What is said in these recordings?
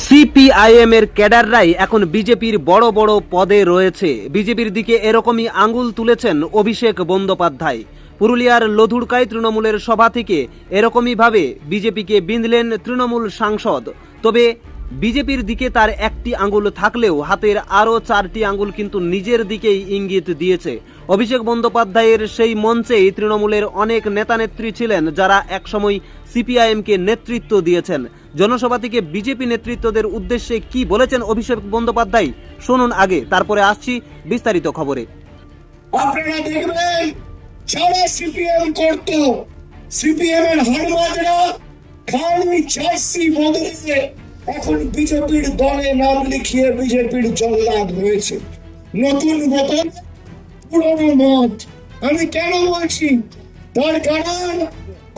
CPIM এর ক্যাডাররাই এখন বিজেপির বড় বড় পদে রয়েছে। বিজেপির দিকে এরকমই আঙুল তুলেছেন অভিষেক বন্দ্যোপাধ্যায়। পুরুলিয়ার লধুরকায় তৃণমূলের সভা থেকে এরকমই ভাবে বিজেপিকে বিঁধলেন তৃণমূল সাংসদ। তবে বিজেপির দিকে তার একটি আঙুল থাকলেও হাতের আরও 4টি আঙুল কিন্তু নিজের দিকেই ইঙ্গিত দিয়েছে। অভিষেক বন্দ্যোপাধ্যায়ের সেই মঞ্চেই তৃণমূলের অনেক নেতানেত্রী ছিলেন যারা একসময় সিপিআইএমকে নেতৃত্ব দিয়েছেন। জনসভা থেকে বিজেপি নেতৃত্বদের উদ্দেশ্যে কি বলেছেন অভিষেক বন্দ্যোপাধ্যায় শুনুন আগে, তারপরে আসছি বিস্তারিত খবরে। আপনারা দেখবেন যারা সিপিএম করত, সিপিএম এর হারমাজরা খালি চাষি বদলে এখন বিজেপির দলে নাম লিখিয়ে বিজেপির জল্লাদ হয়েছে। নতুন বোতল পুরনো মদ। আমি কেন বলছি তার কারণ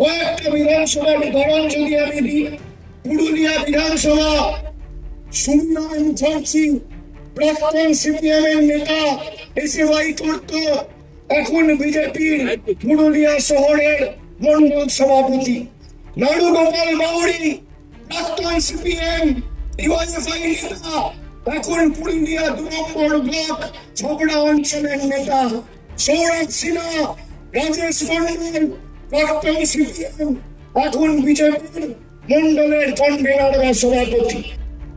কয়েকটা বিধানসভার উদাহরণ যদি আমি দিই, পুরুলিয়া বিধানসভা সুনাম মুখার্জি প্রাক্তন সিপিএম এর নেতা এসএফআই করত, এখন বিজেপির পুরুলিয়া শহরের মন্ডল সভাপতি। নাড়ু গোপাল বাউরি প্রাক্তন সিপিএম ডিওয়াইএফআই নেতা, এখন পুরুলিয়া 2 নম্বর ব্লক ছবড়া অঞ্চলের নেতা। সৌরভ সিনহা, রাজেশ মন্ডল প্রাক্তন সিপিএম, এখন বিজেপির মন্ডলের কনভেনার বা সভাপতি।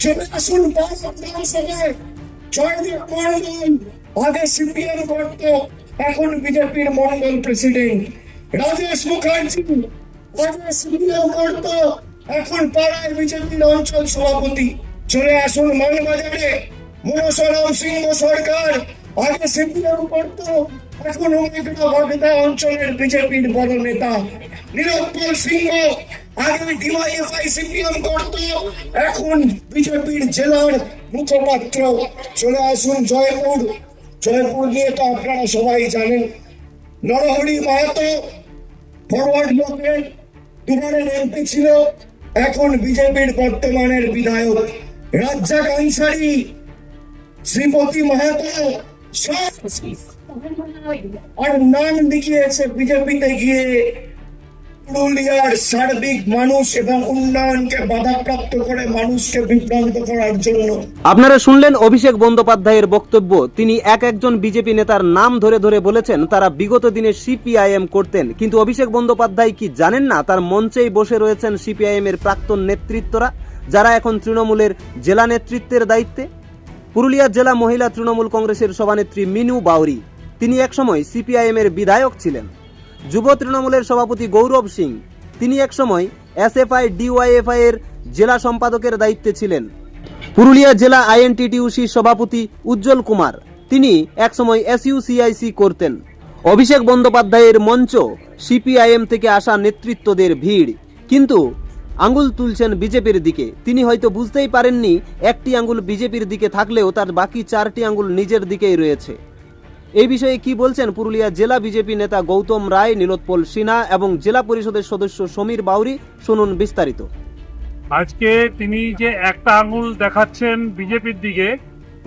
চলে আসুন বিধানসভায় জয়দীপ মন্ডল, আগে সিপিএম করত, এখন বিজেপির মন্ডল প্রেসিডেন্ট। রাজেশ মুখার্জি আগে সিপিএম করত, এখন পাড়ায় বিজেপির অঞ্চল সভাপতি। চলে আসুন মানবাজারে মনসরাম সিংহ সরকার, আগে সিপিএম করত, এখন অনেকটা বাগদা অঞ্চলের বিজেপির বড় নেতা। নিরঞ্জন সিংহ আগে ডিওয়াইএফআই সিপিএম করত, এখন বিজেপির জেলার মুখপাত্র। চলে আসুন জয়পুর, জয়পুর নিয়ে তো আপনারা সবাই জানেন। নরহরি মাহাতো ফরওয়ার্ড ব্লকের দুবারের এমপি ছিল, এখন বিজেপির বর্তমানের বিধায়ক। রাজ্জাক আনসারি, শ্রীপতি মাহাতো আর নাম দেখিয়েছে বিজেপিতে গিয়ে পুরুলিয়ার সার্বিক মানুষ এবং উন্নয়নকে বাধাপ্রাপ্ত করে মানুষকে বিভ্রান্ত করার জন্য। আপনারা শুনলেন অভিষেক বন্দ্যোপাধ্যায়ের বক্তব্য। তিনি একজন বিজেপি নেতার নাম ধরে ধরে বলেছেন তারা বিগত দিনে সিপিআইএম করতেন, কিন্তু অভিষেক বন্দ্যোপাধ্যায় কি জানেন না তার মঞ্চেই বসে রয়েছেন সিপিআইএম এর প্রাক্তন নেতৃত্বরা, যারা এখন তৃণমূলের জেলা নেতৃত্বের দায়িত্বে। পুরুলিয়া জেলা মহিলা তৃণমূল কংগ্রেসের সভানেত্রী মিনু বাউরি, তিনি একসময় সিপিআইএম এর বিধায়ক ছিলেন। যুব তৃণমূলের সভাপতি গৌরব সিং, তিনি একসময় এসএফআই ডিওয়াইএফআই এর জেলা সম্পাদকের দায়িত্বে ছিলেন। পুরুলিয়া জেলা আইএনটিটিউসি সভাপতি উজ্জ্বল কুমার, তিনি একসময় এসইউসিআইসি করতেন। অভিষেক বন্দ্যোপাধ্যায়ের মঞ্চ সিপিআইএম থেকে আসা নেতৃত্বদের ভিড়, কিন্তু আঙ্গুল তুলছেন বিজেপির দিকে। তিনি হয়তো বুঝতেই পারেননি একটি আঙ্গুল বিজেপির দিকে থাকলেও তার বাকি 4টি আঙ্গুল নিজের দিকেই রয়েছে। এই বিষয়ে কি বলছেন পুরুলিয়া জেলা বিজেপি নেতা গৌতম রায়, নীলোৎপল সিনহা এবং জেলা পরিষদের সদস্য সমীর বাউরি, শুনুন বিস্তারিত। আজকে তিনি যে একটা আঙুল দেখাচ্ছেন বিজেপির দিকে,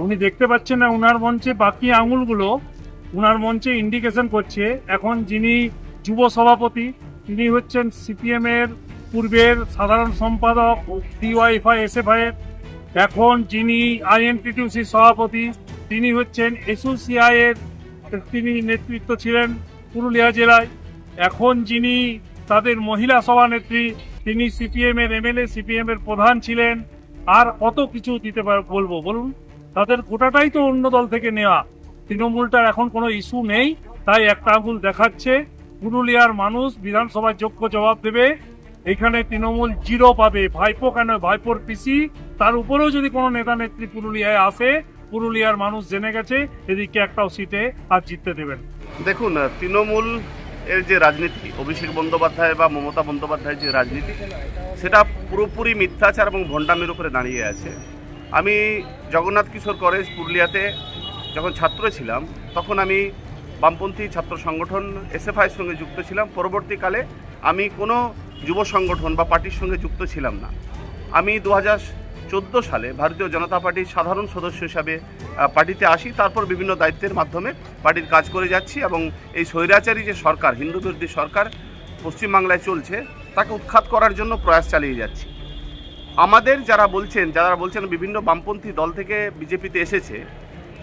উনি দেখতে পাচ্ছেন না উনার মঞ্চে বাকি আঙুলগুলো উনার মঞ্চে ইন্ডিকেশন করছে। এখন যিনি যুব সভাপতি, তিনি হচ্ছেন সিপিএম এর পূর্বের সাধারণ সম্পাদক ডিওয়াইএফআই এসএফআই এর। এখন যিনি আইএনটিটিউসি সভাপতি, তিনি হচ্ছেন এসইউসিআই এর, তিনি নেতৃত্ব ছিলেন পুরুলিয়া জেলায়। এখন যিনি তাদের মহিলা সভানেত্রী, তিনি সিপিএম এর এমএলএ, সিপিএম এর প্রধান ছিলেন। আর কত কিছু দিতে বলবো বলুন, তাদের গোটাটাই তো অন্য দল থেকে নেওয়া। তৃণমূলটার এখন কোনো ইস্যু নেই, তাই একটা আঙুল দেখাচ্ছে। পুরুলিয়ার মানুষ বিধানসভায় যোগ্য জবাব দেবে। এখানে তৃণমূল 0 পাবে। ভাইপো কেন, ভাইপোর পিসি, তার উপরেও যদি কোনো নেতা নেত্রী পুরুলিয়ায় আসে, পুরুলিয়ার মানুষ জেনে গেছে এদিকে একটাও সিটে আর জিততে দেবেন। দেখুন, তৃণমূল এর যে রাজনীতি, অভিষেক বন্দ্যোপাধ্যায় বা মমতা বন্দ্যোপাধ্যায়ের যে রাজনীতি, সেটা পুরোপুরি মিথ্যাচার এবং ভণ্ডামির উপরে দাঁড়িয়ে আছে। আমি জগন্নাথ কিশোর কলেজ পুরুলিয়াতে যখন ছাত্র ছিলাম, তখন আমি বামপন্থী ছাত্র সংগঠন এসএফআইয়ের সঙ্গে যুক্ত ছিলাম। পরবর্তীকালে আমি কোনো যুব সংগঠন বা পার্টির সঙ্গে যুক্ত ছিলাম না। আমি 2014 সালে ভারতীয় জনতা পার্টির সাধারণ সদস্য হিসাবে পার্টিতে আসি। তারপর বিভিন্ন দায়িত্বের মাধ্যমে পার্টির কাজ করে যাচ্ছি এবং এই স্বৈরাচারী যে সরকার, হিন্দু বিরোধী সরকার পশ্চিমবাংলায় চলছে, তাকে উৎখাত করার জন্য প্রয়াস চালিয়ে যাচ্ছি। আমাদের যারা বলছেন বিভিন্ন বামপন্থী দল থেকে বিজেপিতে এসেছে,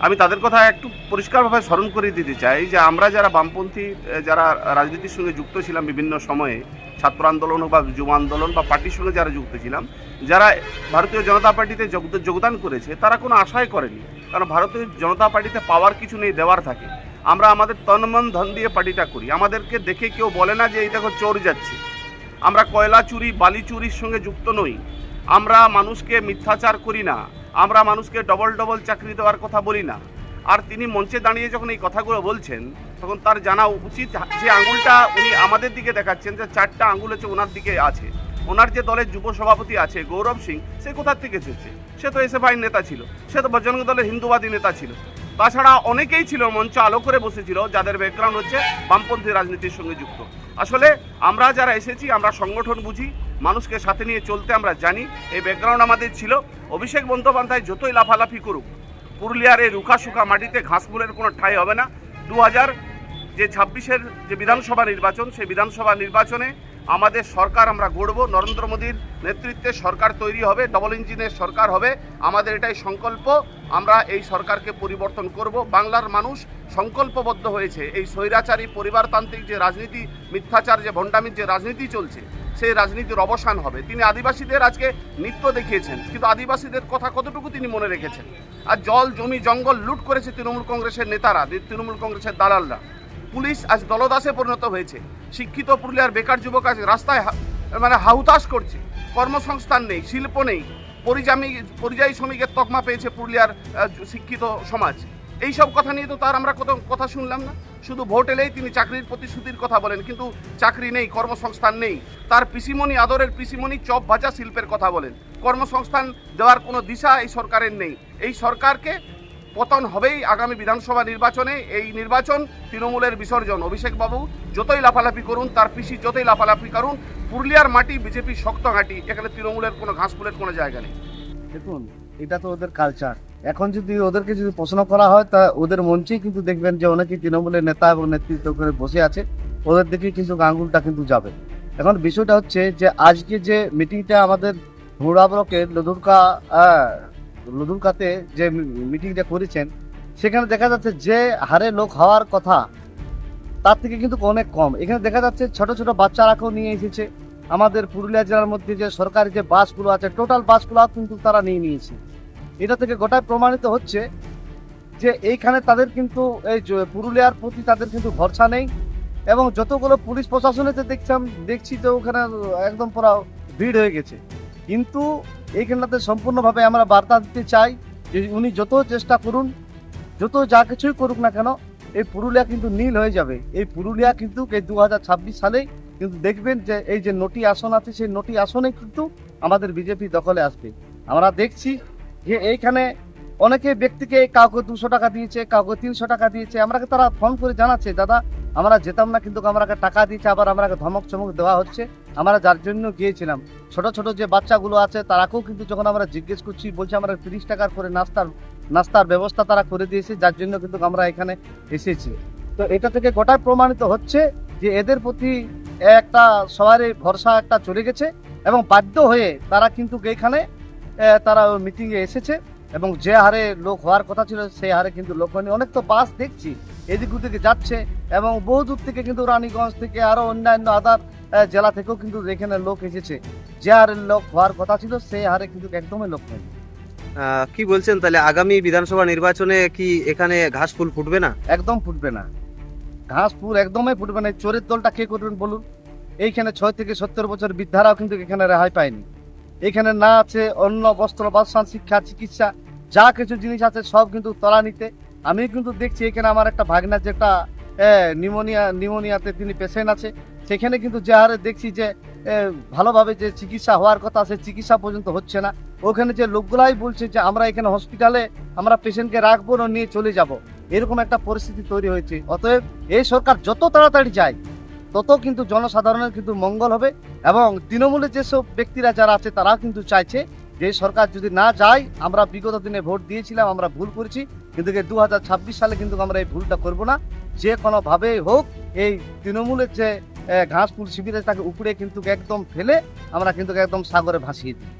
আমি তাদের কথা একটু পরিষ্কারভাবে স্মরণ করে দিতে চাই যে আমরা যারা বামপন্থী যারা রাজনীতির সঙ্গে যুক্ত ছিলাম বিভিন্ন সময়ে, ছাত্র আন্দোলন হোক বা যুব আন্দোলন বা পার্টির সঙ্গে যারা যুক্ত ছিলাম, যারা ভারতীয় জনতা পার্টিতে যোগদান করেছে তারা কোনো আশাই করেনি, কারণ ভারতীয় জনতা পার্টিতে পাওয়ার কিছু নেই, দেওয়ার থাকে। আমরা আমাদের তন মন ধন দিয়ে পার্টিটা করি। আমাদেরকে দেখে কেউ বলে না যে এই দেখো চোর যাচ্ছে। আমরা কয়লা চুরি বালি চুরির সঙ্গে যুক্ত নই। আমরা মানুষকে মিথ্যাচার করি না। আমরা মানুষকে ডবল চাকরি দেওয়ার কথা বলি না। আর তিনি মঞ্চে দাঁড়িয়ে যখন এই কথাগুলো বলছেন তখন তার জানা উচিত যে আঙুলটা উনি আমাদের দিকে দেখাচ্ছেন, যে 4টা আঙুল হচ্ছে ওনার দিকে আছে। ওনার যে দলের যুব সভাপতি আছে গৌরব সিং, সে কোথার থেকে এসেছে? সে তো এসএফআই নেতা ছিল, সে তো বজরং দলের হিন্দুবাদী নেতা ছিল। তাছাড়া অনেকেই ছিল মঞ্চ আলো করে বসেছিল যাদের ব্যাকগ্রাউন্ড হচ্ছে বামপন্থী রাজনীতির সঙ্গে যুক্ত। আসলে আমরা যারা এসেছি আমরা সংগঠন বুঝি, মানুষকে সাথে নিয়ে চলতে আমরা জানি, এই ব্যাকগ্রাউন্ড আমাদের ছিল। অভিষেক বন্দ্যোপাধ্যায় যতই লাফালাফি করুক, পুরুলিয়ার এই রুখা শুকা মাটিতে ঘাসফুলের কোনো ঠাঁই হবে না। 2026-এর যে বিধানসভা নির্বাচন, সেই বিধানসভা নির্বাচনে আমাদের সরকার আমরা গড়ব। নরেন্দ্র মোদীর নেতৃত্বে সরকার তৈরি হবে, ডবল ইঞ্জিনের সরকার হবে। আমাদের এটাই সংকল্প, আমরা এই সরকারকে পরিবর্তন করব। বাংলার মানুষ সংকল্পবদ্ধ হয়েছে। এই স্বৈরাচারী পরিবারতান্ত্রিক যে রাজনীতি, মিথ্যাচার যে ভণ্ডামির যে রাজনীতি চলছে, সেই রাজনীতির অবসান হবে। তিনি আদিবাসীদের আজকে নৃত্য দেখিয়েছেন, কিন্তু আদিবাসীদের কথা কতটুকু তিনি মনে রেখেছেন? আর জল জমি জঙ্গল লুট করেছে তৃণমূল কংগ্রেসের নেতারা, তৃণমূল কংগ্রেসের দালালরা। পুলিশ আজ দলদাসে পরিণত হয়েছে। শিক্ষিত পুরুলিয়ার বেকার যুবক আজ রাস্তায় হাহুতাশ করছে। কর্মসংস্থান নেই, শিল্প নেই। পরিযায়ী শ্রমিকের তকমা পেয়েছে পুরুলিয়ার শিক্ষিত সমাজ। এই সব কথা নিয়ে তো তার আমরা কত কথা শুনলাম না। শুধু ভোট এলেই তিনি চাকরির প্রতিশ্রুতির কথা বলেন, কিন্তু চাকরি নেই, কর্মসংস্থান নেই। তার পিসিমণি, আদরের পিসিমণি চপ ভাজা শিল্পের কথা বলেন। কর্মসংস্থান দেওয়ার কোনো দিশা এই সরকারের নেই। এই সরকারকে পতন হবেই আগামী বিধানসভা নির্বাচনে। এই নির্বাচন তৃণমূলের বিসর্জন। অভিষেক বাবু যতই লাফালাফি করুন, তার পিসি যতই লাফালাফি করুন, পুরুলিয়ার মাটি বিজেপি শক্ত ঘাঁটি। এখানে তৃণমূলের কোনো ঘাসফুলের কোনো জায়গা নেই। দেখুন, এটা তো ওদের কালচার। এখন যদি ওদেরকে যদি প্রশ্ন করা হয়, তা ওদের মঞ্চেই কিন্তু দেখবেন যে অনেকেই তৃণমূলের নেতা এবং নেতৃত্ব করে বসে আছে, ওদের দিকে কিন্তু আঙুলটা কিন্তু যাবে। এখন বিষয়টা হচ্ছে যে আজকে যে মিটিংটা আমাদের হুড়া ব্লকের লদুরকাতে যে মিটিংটা করেছেন, সেখানে দেখা যাচ্ছে যে হারে লোক হওয়ার কথা তার থেকে কিন্তু অনেক কম। এখানে দেখা যাচ্ছে ছোট ছোট বাচ্চারাকেও নিয়ে এসেছে। আমাদের পুরুলিয়া জেলার মধ্যে যে সরকারি যে বাসগুলো আছে, টোটাল বাসগুলো কিন্তু তারা নিয়েছে। এটা থেকে গোটায় প্রমাণিত হচ্ছে যে এইখানে তাদের কিন্তু এই পুরুলিয়ার প্রতি তাদের কিন্তু ভরসা নেই। এবং যতগুলো পুলিশ প্রশাসনেতে দেখছি তো ওখানে একদম পুরো ভিড় হয়ে গেছে। কিন্তু এইখানটাতে সম্পূর্ণভাবে আমরা বার্তা দিতে চাই যে উনি যত চেষ্টা করুন, যত যা কিছুই করুক না কেন, এই পুরুলিয়া কিন্তু নীল হয়ে যাবে। এই পুরুলিয়া কিন্তু এই 2026 সালেই কিন্তু দেখবেন যে এই যে 9টি আসন আছে, সেই 9টি আসনে কিন্তু আমাদের বিজেপি দখলে আসবে। আমরা দেখছি যে এইখানে অনেকে ব্যক্তিকে কাউকে 200 টাকা দিয়েছে, কাউকে 300 টাকা দিয়েছে। আমাকে তারা ফোন করে জানাচ্ছে, দাদা আমরা যেতাম না, কিন্তু আমাকে টাকা দিয়েছে, আবার আমাকে ধমক চমক দেওয়া হচ্ছে। আমরা যার জন্য গিয়েছিলাম, ছোট ছোট যে বাচ্চাগুলো আছে তারাকেও কিন্তু যখন আমরা জিজ্ঞেস করছি, বলছে আমরা 30 টাকার করে নাস্তার ব্যবস্থা তারা করে দিয়েছে, যার জন্য কিন্তু আমরা এখানে এসেছি। তো এটা থেকে গোটায় প্রমাণিত হচ্ছে যে এদের প্রতি একটা সবারই ভরসা একটা চলে গেছে এবং বাধ্য হয়ে তারা কিন্তু এইখানে তারা মিটিংয়ে এসেছে। এবং যে হারে লোক হওয়ার কথা ছিল সেই হারে কিন্তু লোক হয়নি। অনেক তো বাস দেখছি এদিক ওদিকে যাচ্ছে, এবং বহু দূর থেকে কিন্তু রানীগঞ্জ থেকে আরো অন্যান্য আদার জেলা থেকেও কিন্তু এখানে লোক এসেছে। যে হারে লোক হওয়ার কথা ছিল সেই হারে কিন্তু একদমই লোক হয়নি। কি বলছেন তাহলে আগামী বিধানসভা নির্বাচনে কি এখানে ঘাস ফুল ফুটবে না? একদম ফুটবে না, ঘাস ফুল একদমই ফুটবে না। চোরের দলটা কে করবেন বলুন? এইখানে 6 থেকে 70 বছর বৃদ্ধারাও কিন্তু এখানে রেহাই পায়নি। এখানে না আছে অন্ন, বস্ত্র, বাসস্থান, শিক্ষা, চিকিৎসা, যা কিছু জিনিস আছে সব কিন্তু তলানিতে। আমি কিন্তু দেখছি এখানে আমার একটা ভাগনা যেটা নিউমোনিয়াতে তিনি পেশেন্ট আছে, সেখানে কিন্তু যে হারে দেখছি যে ভালোভাবে যে চিকিৎসা হওয়ার কথা সে চিকিৎসা পর্যন্ত হচ্ছে না। ওখানে যে লোকগুলাই বলছে যে আমরা এখানে হসপিটালে আমরা পেশেন্টকে রাখবো না, নিয়ে চলে যাব, এরকম একটা পরিস্থিতি তৈরি হয়েছে। অতএব এই সরকার যত তাড়াতাড়ি যায় তত কিন্তু জনসাধারণের কিন্তু মঙ্গল হবে। এবং তৃণমূলের যেসব ব্যক্তিরা যারা আছে তারাও কিন্তু চাইছে যে সরকার যদি না যায়, আমরা বিগত দিনে ভোট দিয়েছিলাম, আমরা ভুল করেছি, কিন্তু 2026 সালে কিন্তু আমরা এই ভুলটা করব না। যে কোনোভাবে হোক এই তৃণমূলের যে ঘাসফুল শিবিরে তাকে উপরে কিন্তু একদম ফেলে আমরা কিন্তু একদম সাগরে ভাসিয়ে দিই।